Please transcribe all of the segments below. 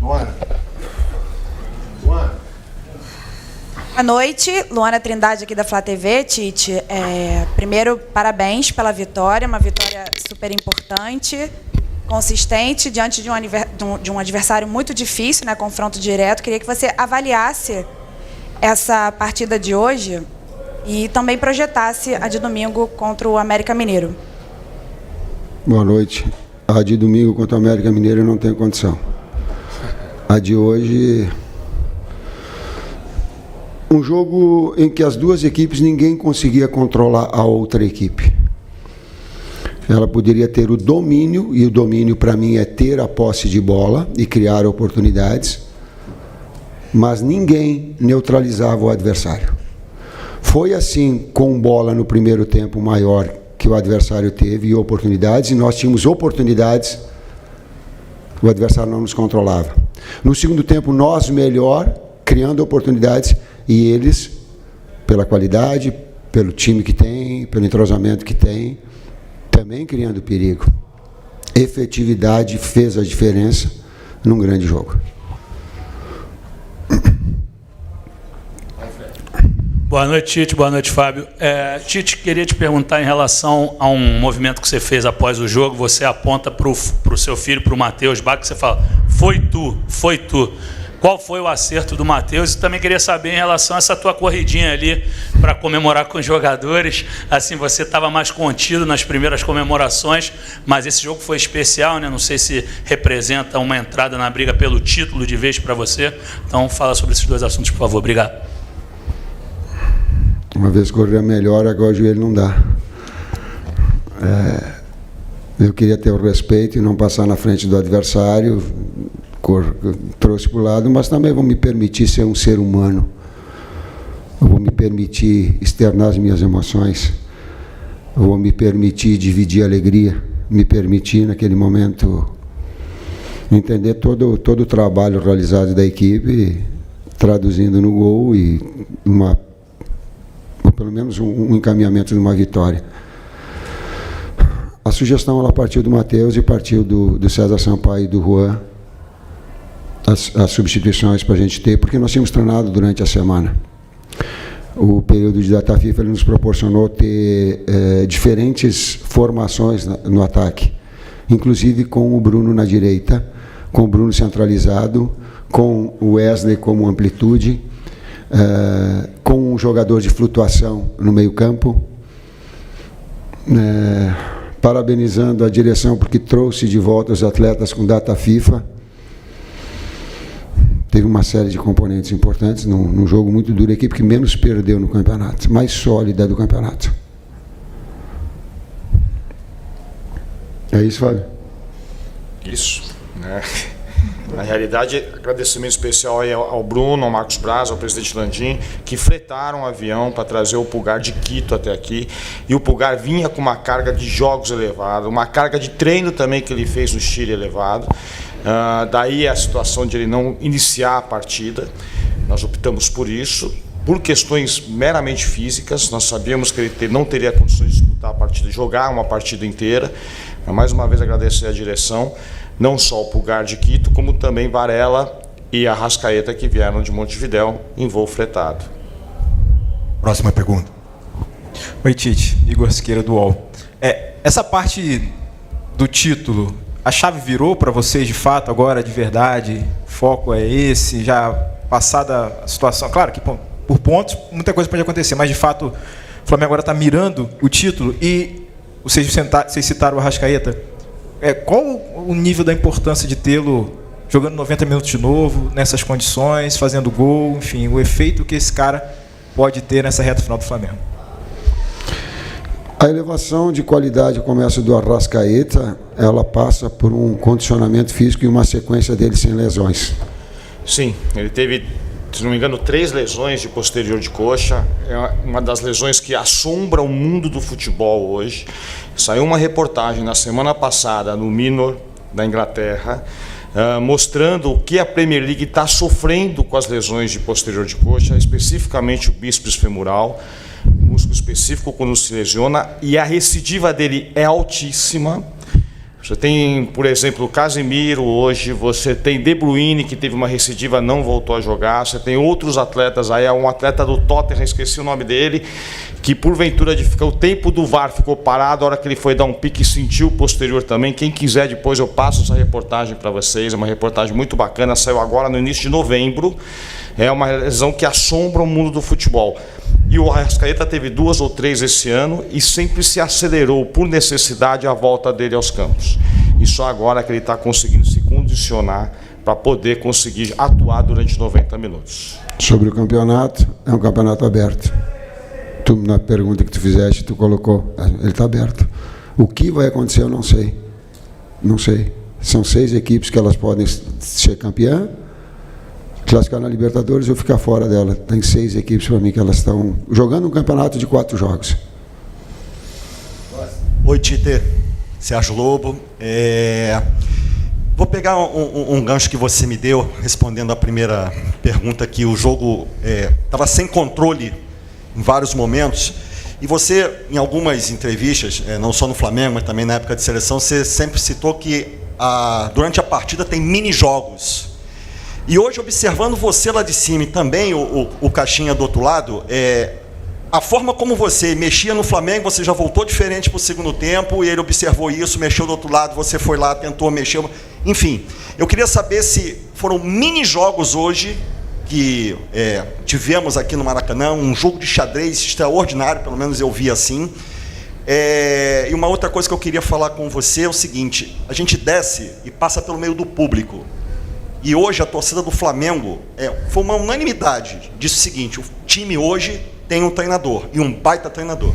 Luana. Boa noite, Luana Trindade aqui da Flá TV. Tite, primeiro, parabéns pela vitória, uma vitória super importante, consistente, diante de um adversário muito difícil, né, confronto direto. Queria que você avaliasse essa partida de hoje e também projetasse a de domingo contra o América Mineiro. Boa noite. A de domingo contra o América Mineiro eu não tenho condição. A de hoje... um jogo em que as duas equipes ninguém conseguia controlar a outra equipe. Ela poderia ter o domínio, e o domínio para mim é ter a posse de bola e criar oportunidades, mas ninguém neutralizava o adversário. Foi assim com bola no primeiro tempo maior que o adversário teve e oportunidades, e nós tínhamos oportunidades, o adversário não nos controlava. No segundo tempo, nós melhor, criando oportunidades, e eles, pela qualidade, pelo time que tem, pelo entrosamento que tem, também criando perigo. Efetividade fez a diferença num grande jogo. Boa noite, Tite. Boa noite, Fábio. Tite, queria te perguntar em relação a um movimento que você fez após o jogo. Você aponta para o seu filho, para o Matheus Bach, que você fala, foi tu, foi tu. Qual foi o acerto do Matheus? E também queria saber em relação a essa tua corridinha ali para comemorar com os jogadores. Assim, você estava mais contido nas primeiras comemorações, mas esse jogo foi especial, né? Não sei se representa uma entrada na briga pelo título de vez para você. Então, fala sobre esses dois assuntos, por favor. Obrigado. Uma vez correr melhor, agora o joelho não dá. Eu queria ter o respeito e não passar na frente do adversário. Trouxe para o lado, mas também vou me permitir ser um ser humano. Eu vou me permitir externar as minhas emoções. Eu vou me permitir dividir a alegria. Me permitir, naquele momento, entender todo o trabalho realizado da equipe, traduzindo no gol e ou pelo menos um encaminhamento de uma vitória. A sugestão ela partiu do Matheus e partiu do César Sampaio e do Juan, as substituições para a gente ter, porque nós tínhamos treinado durante a semana. O período de data FIFA ele nos proporcionou ter diferentes formações no ataque, inclusive com o Bruno na direita, com o Bruno centralizado, com o Wesley como amplitude, com um jogador de flutuação no meio-campo, parabenizando a direção porque trouxe de volta os atletas com data FIFA. Teve uma série de componentes importantes num jogo muito duro, a equipe que menos perdeu no campeonato, mais sólida do campeonato. É isso, Fábio? Isso, né? Na realidade, agradecimento especial aí ao Bruno, ao Marcos Braz, ao presidente Landim, que fretaram um avião para trazer o Pulgar de Quito até aqui. E o Pulgar vinha com uma carga de jogos elevada, uma carga de treino também que ele fez no Chile elevado. Daí a situação de ele não iniciar a partida. Nós optamos por isso, por questões meramente físicas. Nós sabíamos que ele não teria condições de disputar a partida, jogar uma partida inteira. Mas, mais uma vez, agradecer a direção, não só o Pulgar de Quito, como também Varela e a Arrascaeta, que vieram de Montevidéu em voo fretado. Próxima pergunta. Oi, Tite. Igor Siqueira, do UOL. Essa parte do título, a chave virou para vocês de fato agora, de verdade? O foco é esse, já passada a situação? Claro que por pontos muita coisa pode acontecer, mas de fato o Flamengo agora está mirando o título. E vocês citaram o Arrascaeta. Qual o nível da importância de tê-lo jogando 90 minutos de novo, nessas condições, fazendo gol, enfim, o efeito que esse cara pode ter nessa reta final do Flamengo? A elevação de qualidade começa do Arrascaeta, ela passa por um condicionamento físico e uma sequência dele sem lesões. Sim, ele teve, se não me engano, 3 lesões de posterior de coxa. É uma das lesões que assombra o mundo do futebol hoje. Saiu uma reportagem na semana passada no Mirror da Inglaterra, mostrando o que a Premier League está sofrendo com as lesões de posterior de coxa, especificamente o bíceps femoral, músculo específico quando se lesiona, e a recidiva dele é altíssima. Você tem, por exemplo, o Casemiro hoje, você tem De Bruyne, que teve uma recidiva, não voltou a jogar, você tem outros atletas aí, um atleta do Tottenham, esqueci o nome dele, que porventura o tempo do VAR ficou parado, a hora que ele foi dar um pique sentiu o posterior também. Quem quiser depois eu passo essa reportagem para vocês, é uma reportagem muito bacana, saiu agora no início de novembro, é uma lesão que assombra o mundo do futebol. E o Arrascaeta teve 2 ou 3 esse ano e sempre se acelerou por necessidade a volta dele aos campos. E só agora que ele está conseguindo se condicionar para poder conseguir atuar durante 90 minutos. Sobre o campeonato, é um campeonato aberto. Tu, na pergunta que tu fizeste, tu colocou, ele está aberto. O que vai acontecer eu não sei. Não sei. São 6 equipes que elas podem ser campeã, classificar na Libertadores ou ficar fora dela. Tem 6 equipes para mim que elas estão jogando um campeonato de 4 jogos. Oi, Tite. Sérgio Lobo. Vou pegar um gancho que você me deu, respondendo a primeira pergunta, que o jogo estava sem controle em vários momentos. E você, em algumas entrevistas, não só no Flamengo, mas também na época de seleção, você sempre citou que durante a partida tem mini-jogos. E hoje, observando você lá de cima e também o Caixinha do outro lado, a forma como você mexia no Flamengo, você já voltou diferente para o segundo tempo, e ele observou isso, mexeu do outro lado, você foi lá, tentou mexer. Enfim, eu queria saber se foram mini-jogos hoje que tivemos aqui no Maracanã, um jogo de xadrez extraordinário, pelo menos eu vi assim. E uma outra coisa que eu queria falar com você é o seguinte: a gente desce e passa pelo meio do público. E hoje a torcida do Flamengo foi uma unanimidade. Disse o seguinte: o time hoje tem um treinador, e um baita treinador.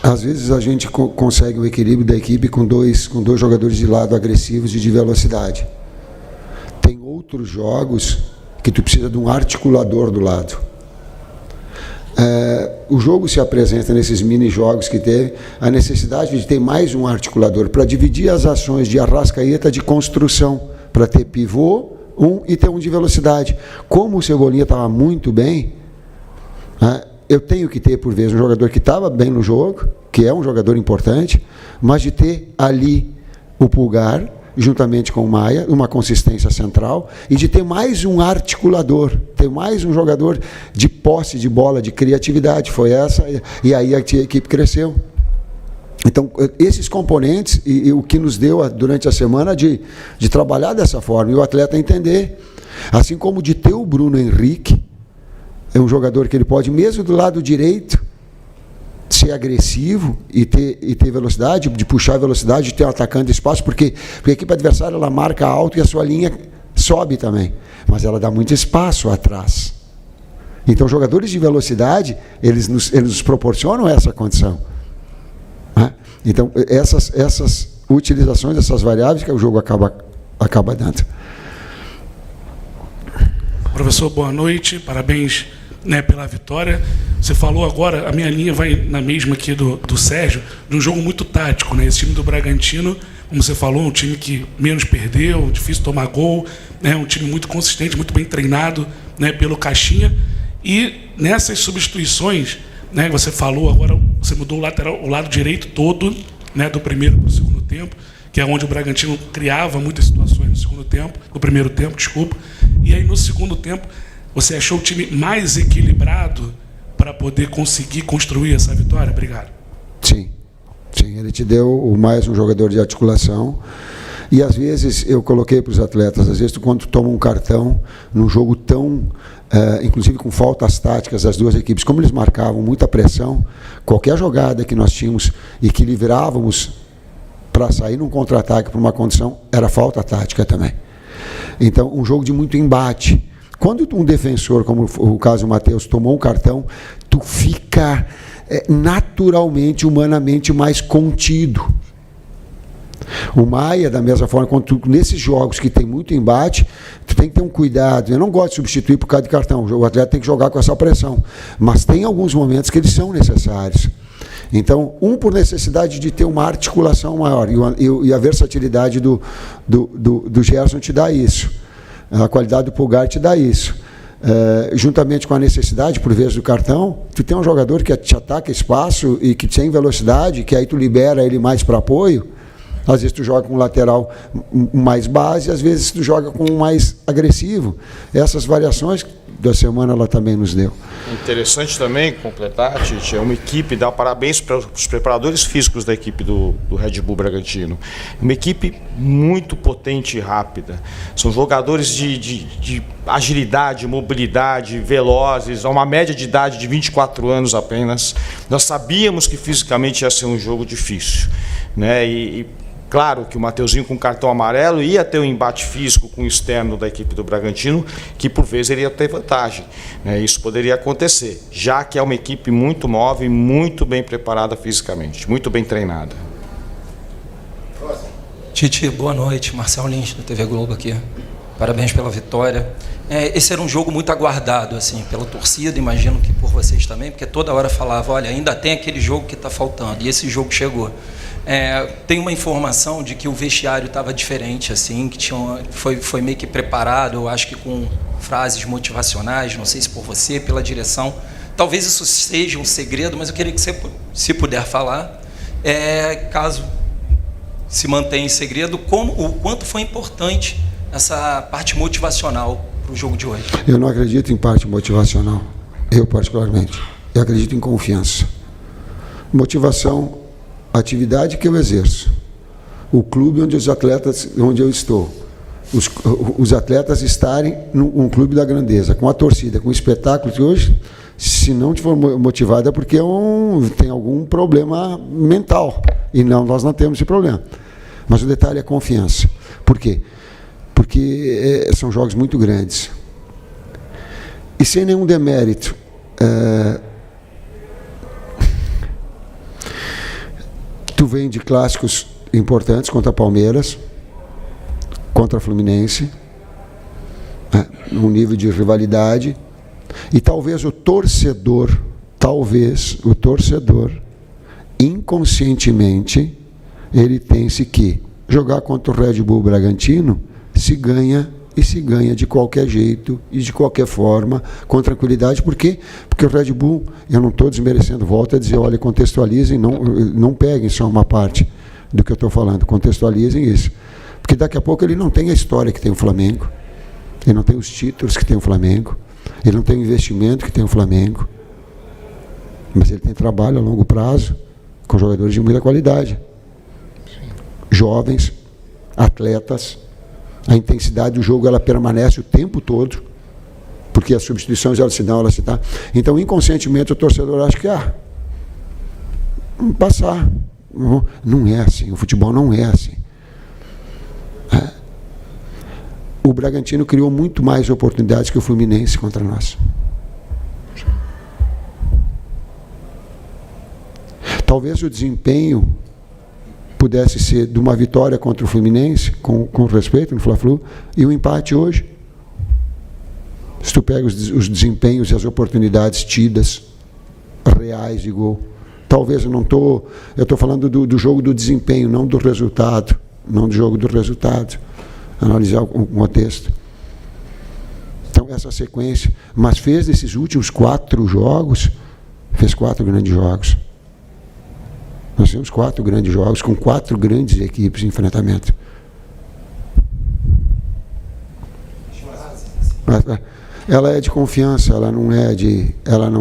Às vezes a gente consegue o equilíbrio da equipe com dois jogadores de lado agressivos e de velocidade. Tem outros jogos que tu precisa de um articulador do lado. O jogo se apresenta nesses mini-jogos que teve, a necessidade de ter mais um articulador para dividir as ações de Arrascaeta de construção, para ter pivô, e ter um de velocidade. Como o Cebolinha estava muito bem, eu tenho que ter, por vezes, um jogador que estava bem no jogo, que é um jogador importante, mas de ter ali o Pulgar, juntamente com o Maia, uma consistência central, e de ter mais um articulador, ter mais um jogador de posse de bola, de criatividade. Foi essa, e aí a equipe cresceu. Então, esses componentes, e o que nos deu durante a semana de trabalhar dessa forma, e o atleta entender, assim como de ter o Bruno Henrique, é um jogador que ele pode, mesmo do lado direito, ser agressivo e ter velocidade, de puxar a velocidade, de ter um atacante de espaço, porque a equipe adversária ela marca alto e a sua linha sobe também, mas ela dá muito espaço atrás. Então, jogadores de velocidade, eles nos proporcionam essa condição. Então, essas utilizações, essas variáveis que o jogo acaba dando. Professor, boa noite, parabéns pela vitória. Você falou agora, a minha linha vai na mesma aqui do Sérgio, de um jogo muito tático, Esse time do Bragantino, como você falou, um time que menos perdeu, difícil tomar gol, um time muito consistente, muito bem treinado pelo Caixinha. E nessas substituições, você falou agora, você mudou o lado direito todo, do primeiro para o segundo tempo, que é onde o Bragantino criava muitas situações no primeiro tempo, desculpa. E aí no segundo tempo, você achou o time mais equilibrado para poder conseguir construir essa vitória? Obrigado. Sim, ele te deu mais um jogador de articulação. E às vezes, eu coloquei para os atletas, às vezes quando tu toma um cartão num jogo tão, inclusive com faltas táticas das duas equipes, como eles marcavam muita pressão, qualquer jogada que nós tínhamos e que livrávamos para sair num contra-ataque para uma condição, era falta tática também. Então, um jogo de muito embate. Quando um defensor, como o caso do Matheus, tomou um cartão, tu fica naturalmente, humanamente mais contido. O Maia, da mesma forma, nesses jogos que tem muito embate, tu tem que ter um cuidado. Eu não gosto de substituir por causa de cartão, o atleta tem que jogar com essa pressão, mas tem alguns momentos que eles são necessários. Então, por necessidade de ter uma articulação maior, e a versatilidade do Gerson te dá isso, a qualidade do Pulgar te dá isso. juntamente com a necessidade, por vezes, do cartão, tu tem um jogador que te ataca espaço e que tem velocidade, que aí tu libera ele mais para apoio. Às vezes tu joga com um lateral mais base, às vezes tu joga com um mais agressivo. Essas variações da semana ela também nos deu. Interessante também completar, Tite, é uma equipe, dá parabéns para os preparadores físicos da equipe do Red Bull Bragantino. Uma equipe muito potente e rápida. São jogadores de agilidade, mobilidade, velozes, a uma média de idade de 24 anos apenas. Nós sabíamos que fisicamente ia ser um jogo difícil, né? Claro que o Mateuzinho com cartão amarelo ia ter um embate físico com o externo da equipe do Bragantino, que por vezes iria ter vantagem, né? Isso poderia acontecer, já que é uma equipe muito nova e muito bem preparada fisicamente, muito bem treinada. Tite, boa noite. Marcel Lins, da TV Globo aqui. Parabéns pela vitória. Esse era um jogo muito aguardado, assim, pela torcida, imagino que por vocês também, porque toda hora falava, olha, ainda tem aquele jogo que está faltando, e esse jogo chegou. Tem uma informação de que o vestiário estava diferente, assim, que foi meio que preparado, eu acho que com frases motivacionais, não sei se por você, pela direção. Talvez isso seja um segredo, mas eu queria que você, se puder falar, caso se mantenha em segredo, o quanto foi importante essa parte motivacional para o jogo de hoje. Eu não acredito em parte motivacional, eu particularmente. Eu acredito em confiança. Motivação, a atividade que eu exerço, o clube onde eu estou, os atletas estarem num clube da grandeza, com a torcida, com o espetáculo que hoje, se não te for motivado é porque tem algum problema mental, e nós não temos esse problema. Mas o detalhe é a confiança. Por quê? Porque são jogos muito grandes. E sem nenhum demérito, tu vem de clássicos importantes contra Palmeiras, contra Fluminense, num nível de rivalidade, e talvez o torcedor, inconscientemente, ele pense que jogar contra o Red Bull Bragantino se ganha de qualquer jeito e de qualquer forma, com tranquilidade. Por quê? Porque o Red Bull, eu não estou desmerecendo, volto a dizer, olha, contextualizem, não peguem só uma parte do que eu estou falando, contextualizem isso. Porque daqui a pouco ele não tem a história que tem o Flamengo, ele não tem os títulos que tem o Flamengo, ele não tem o investimento que tem o Flamengo, mas ele tem trabalho a longo prazo, com jogadores de muita qualidade. Jovens, atletas, a intensidade do jogo ela permanece o tempo todo, porque as substituições elas se dão. Então, inconscientemente, o torcedor acha que vamos passar. Não é assim, o futebol não é assim. O Bragantino criou muito mais oportunidades que o Fluminense contra nós. Talvez o desempenho pudesse ser de uma vitória contra o Fluminense, com respeito no Fla-Flu, e o empate hoje. Se tu pega os desempenhos e as oportunidades tidas, reais de gol. Talvez eu estou falando do jogo do desempenho, não do resultado, não do jogo do resultado. Analisar o contexto. Então, essa sequência, mas fez desses últimos 4 jogos, fez 4 grandes jogos. Nós temos 4 grandes jogos com 4 grandes equipes de enfrentamento. Ela é de confiança, ela não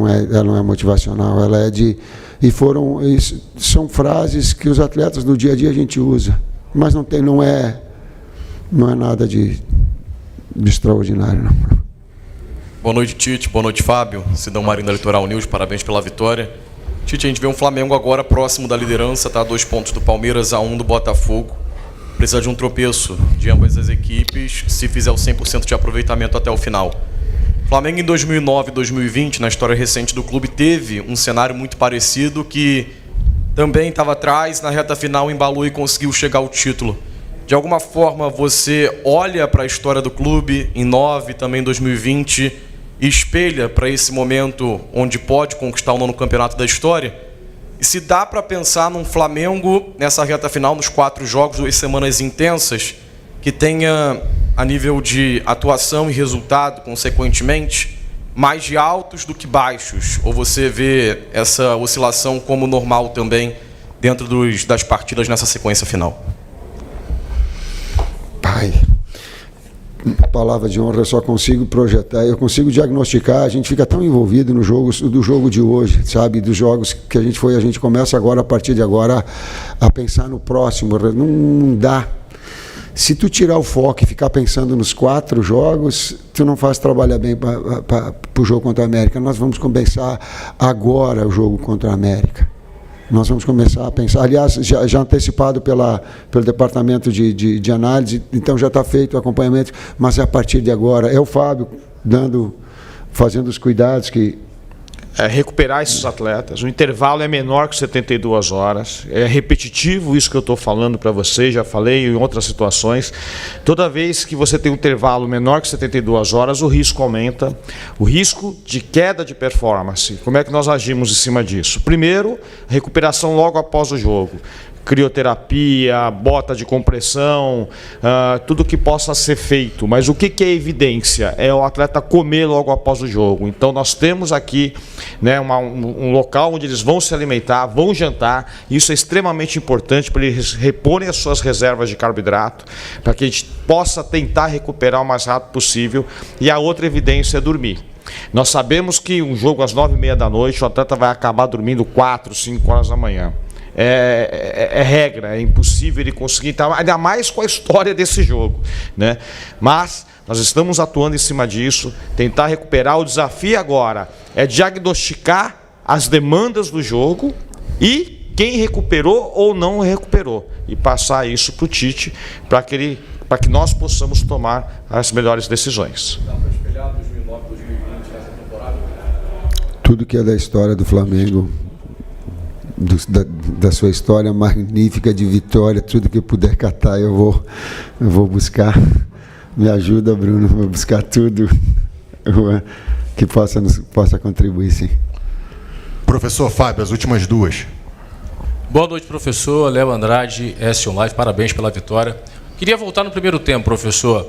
é motivacional, ela é de são frases que os atletas do dia a dia a gente usa, mas não é nada de extraordinário, não. Boa noite, Tite. Boa noite, Fábio. Sidão Marinho da Litoral News, parabéns pela vitória. Tite, a gente vê um Flamengo agora próximo da liderança, tá? 2 pontos do Palmeiras, a 1 do Botafogo. Precisa de um tropeço de ambas as equipes, se fizer o 100% de aproveitamento até o final. Flamengo em 2009 e 2020, na história recente do clube, teve um cenário muito parecido, que também estava atrás, na reta final embalou e conseguiu chegar ao título. De alguma forma, você olha para a história do clube em 9, também em 2020, e espelha para esse momento onde pode conquistar o 9º campeonato da história? E se dá para pensar num Flamengo nessa reta final, nos 4 jogos, 2 semanas intensas, que tenha a nível de atuação e resultado, consequentemente, mais de altos do que baixos? Ou você vê essa oscilação como normal também dentro das partidas nessa sequência final? Pai, palavra de honra, eu só consigo projetar, eu consigo diagnosticar, a gente fica tão envolvido no jogo, do jogo de hoje, sabe, dos jogos que a gente começa agora, a partir de agora, a pensar no próximo, não dá. Se tu tirar o foco e ficar pensando nos 4 jogos, tu não faz trabalhar bem para o jogo contra a América. Nós vamos começar agora o jogo contra a América. Nós vamos começar a pensar, aliás, já antecipado pelo departamento de análise, então já está feito o acompanhamento, mas é a partir de agora. É o Fábio fazendo os cuidados que... recuperar esses atletas. O intervalo é menor que 72 horas. É repetitivo isso que eu estou falando para você, já falei em outras situações. Toda vez que você tem um intervalo menor que 72 horas, o risco aumenta. O risco de queda de performance. Como é que nós agimos em cima disso? Primeiro, recuperação logo após o jogo. Crioterapia, bota de compressão, tudo que possa ser feito. Mas o que é evidência? É o atleta comer logo após o jogo. Então nós temos aqui, né, um local onde eles vão se alimentar, vão jantar. Isso é extremamente importante para eles reporem as suas reservas de carboidrato, para que a gente possa tentar recuperar o mais rápido possível. E a outra evidência é dormir. Nós sabemos que um jogo às 9h30 da noite, o atleta vai acabar dormindo 4, 5 horas da manhã. É regra, é impossível ele conseguir, ainda mais com a história desse jogo, né? Mas nós estamos atuando em cima disso, tentar recuperar. O desafio agora é diagnosticar as demandas do jogo e quem recuperou ou não recuperou, e passar isso para o Tite, para que nós possamos tomar as melhores decisões. Dá para espelhar 2009, 2020 nessa temporada? Tudo que é da história do Flamengo, da sua história magnífica de vitória, tudo que eu puder catar eu vou buscar. Me ajuda, Bruno, vou buscar tudo que possa contribuir, sim. Professor Fábio, as últimas 2. Boa noite, professor. Léo Andrade, S1 Live, parabéns pela vitória. Queria voltar no primeiro tempo, professor.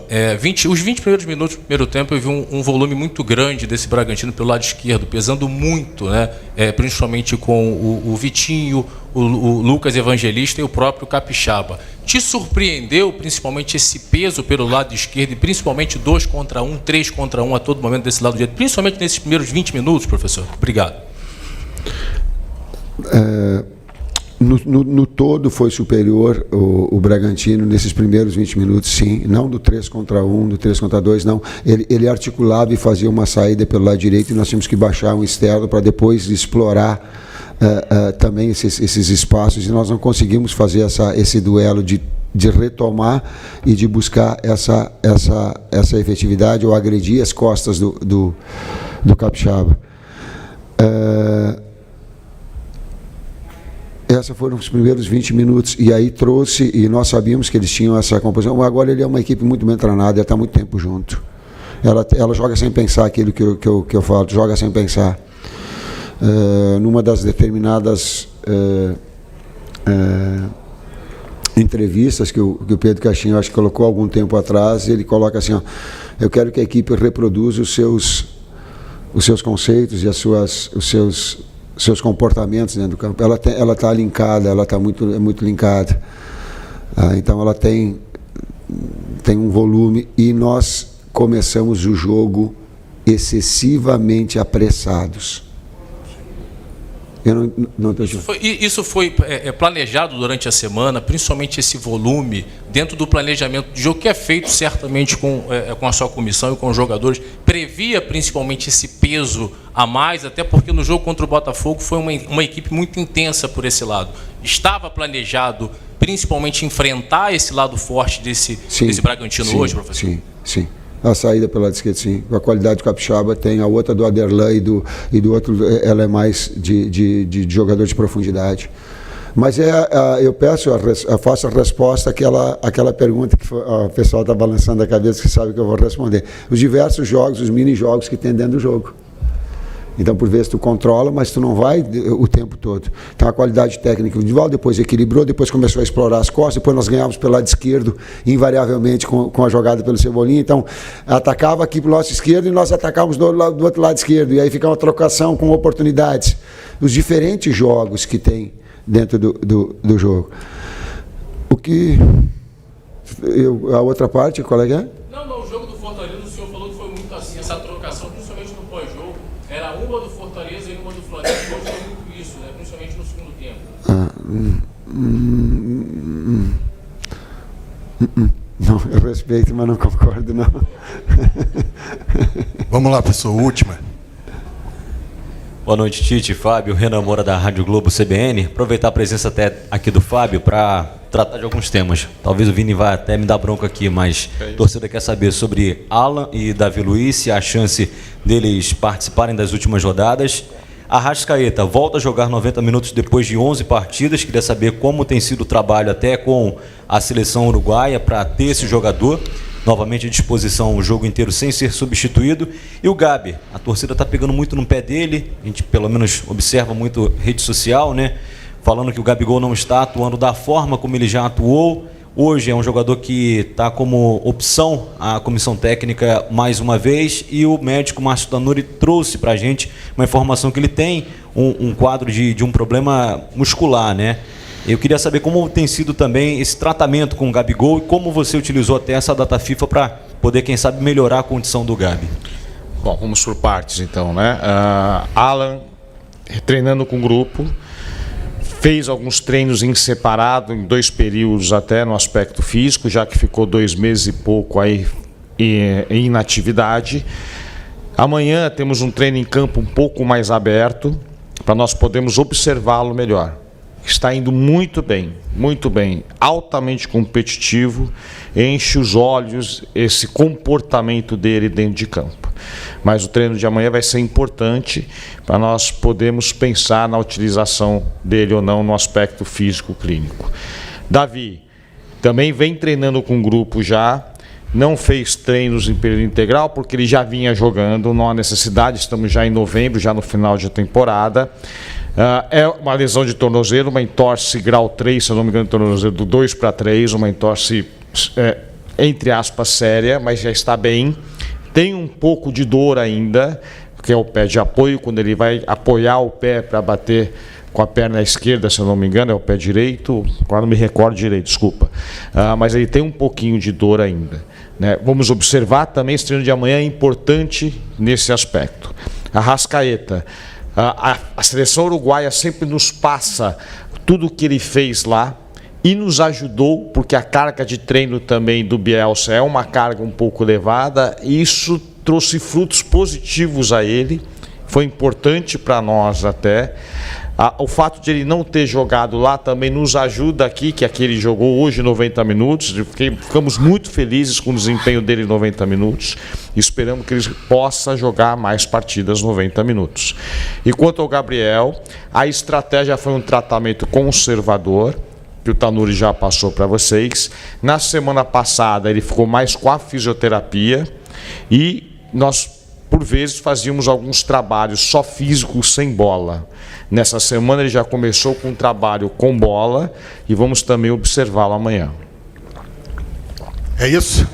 Os 20 primeiros minutos do primeiro tempo eu vi um volume muito grande desse Bragantino pelo lado esquerdo, pesando muito, né? Principalmente com o Vitinho, o Lucas Evangelista e o próprio Capixaba. Te surpreendeu principalmente esse peso pelo lado esquerdo e principalmente 2 contra 1, 3 contra 1 a todo momento desse lado direito, principalmente nesses primeiros 20 minutos, professor? Obrigado. No todo foi superior o Bragantino nesses primeiros 20 minutos, sim. Não do 3 contra 1, do 3 contra 2, não. Ele articulava e fazia uma saída pelo lado direito e nós tínhamos que baixar um externo para depois explorar também esses espaços, e nós não conseguimos fazer esse duelo de retomar e de buscar essa efetividade ou agredir as costas do Capixaba. Esses foram os primeiros 20 minutos, e aí trouxe, e nós sabíamos que eles tinham essa composição. Agora ele é uma equipe muito bem treinada, ela está muito tempo junto. Ela joga sem pensar aquilo que eu falo, joga sem pensar. Numa das determinadas entrevistas que o Pedro Caixinha, acho que colocou algum tempo atrás, ele coloca assim, ó, eu quero que a equipe reproduza os seus conceitos e os seus comportamentos dentro do campo. Ela está linkada, ela está muito linkada. Então ela tem um volume, e nós começamos o jogo excessivamente apressados. Isso foi planejado durante a semana, principalmente esse volume, dentro do planejamento de jogo, que é feito certamente com a sua comissão e com os jogadores. Previa principalmente esse peso a mais, até porque no jogo contra o Botafogo foi uma equipe muito intensa por esse lado. Estava planejado principalmente enfrentar esse lado forte desse Bragantino hoje, professor? Sim. A saída pelo lado esquerdo, sim. A qualidade do Capixaba tem, a outra do Aderlan e do outro, ela é mais de jogador de profundidade. Mas eu faço a resposta àquela pergunta que o pessoal está balançando a cabeça, que sabe que eu vou responder. Os diversos jogos, os mini-jogos que tem dentro do jogo. Então, por vezes, tu controla, mas tu não vai o tempo todo. Então, a qualidade técnica individual, depois equilibrou, depois começou a explorar as costas, depois nós ganhávamos pelo lado esquerdo, invariavelmente, com a jogada pelo Cebolinha. Então, atacava aqui pelo nosso esquerdo e nós atacávamos do outro lado esquerdo. E aí fica uma trocação com oportunidades. Os diferentes jogos que tem dentro do jogo. O que... a outra parte, qual é que é? Não, o jogo do Fortaleza, o senhor falou que foi muito assim, essa trocação, principalmente no pós-jogo, era uma do Fortaleza e uma do Flamengo, hoje foi muito isso, né? Principalmente no segundo tempo. Não, eu respeito, mas não concordo, não. Vamos lá, pessoal, última. Boa noite, Tite, Fábio, Renan Moura da Rádio Globo CBN. Aproveitar a presença até aqui do Fábio para tratar de alguns temas. Talvez o Vini vá até me dar bronca aqui, mas a torcida quer saber sobre Alan e Davi Luiz, se há chance deles participarem das últimas rodadas. Arrascaeta volta a jogar 90 minutos depois de 11 partidas. Queria saber como tem sido o trabalho até com a seleção uruguaia para ter esse jogador novamente à disposição o jogo inteiro sem ser substituído. E o Gabi, a torcida está pegando muito no pé dele, a gente pelo menos observa muito rede social, né? Falando que o Gabigol não está atuando da forma como ele já atuou. Hoje é um jogador que está como opção à comissão técnica mais uma vez, e o médico Márcio Tanuri trouxe para a gente uma informação que ele tem um quadro de um problema muscular, né? Eu queria saber como tem sido também esse tratamento com o Gabigol e como você utilizou até essa data FIFA para poder, quem sabe, melhorar a condição do Gabi. Bom, vamos por partes então, né? Alan treinando com o grupo, fez alguns treinos em separado, em 2 períodos até no aspecto físico, já que ficou 2 meses e pouco aí em inatividade. Amanhã temos um treino em campo um pouco mais aberto, para nós podermos observá-lo melhor. Está indo muito bem, altamente competitivo, enche os olhos esse comportamento dele dentro de campo. Mas o treino de amanhã vai ser importante para nós podermos pensar na utilização dele ou não no aspecto físico clínico. Davi também vem treinando com o grupo já, não fez treinos em período integral porque ele já vinha jogando, não há necessidade, estamos já em novembro, já no final de temporada. É uma lesão de tornozelo, uma entorse grau 3, se eu não me engano, tornozelo do 2 para 3, uma entorse, entre aspas, séria, mas já está bem. Tem um pouco de dor ainda, que é o pé de apoio, quando ele vai apoiar o pé para bater com a perna esquerda, se eu não me engano, é o pé direito, agora não me recordo direito, desculpa. Mas ele tem um pouquinho de dor ainda, né? Vamos observar também, esse treino de amanhã é importante nesse aspecto. Arrascaeta. A seleção uruguaia sempre nos passa tudo o que ele fez lá e nos ajudou, porque a carga de treino também do Bielsa é uma carga um pouco elevada, e isso trouxe frutos positivos a ele, foi importante para nós até. O fato de ele não ter jogado lá também nos ajuda aqui, que aqui ele jogou hoje 90 minutos, ficamos muito felizes com o desempenho dele em 90 minutos, e esperamos que ele possa jogar mais partidas 90 minutos. E quanto ao Gabriel, a estratégia foi um tratamento conservador, que o Tanuri já passou para vocês. Na semana passada ele ficou mais com a fisioterapia, e nós por vezes fazíamos alguns trabalhos só físicos sem bola. Nessa semana ele já começou com um trabalho com bola e vamos também observá-lo amanhã. É isso?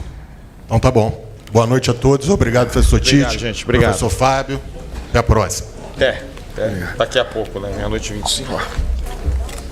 Então tá bom. Boa noite a todos. Obrigado, professor Tite. Obrigado, gente. Obrigado. Professor Fábio. Até a próxima. Até daqui a pouco, né? Meia-noite e 25.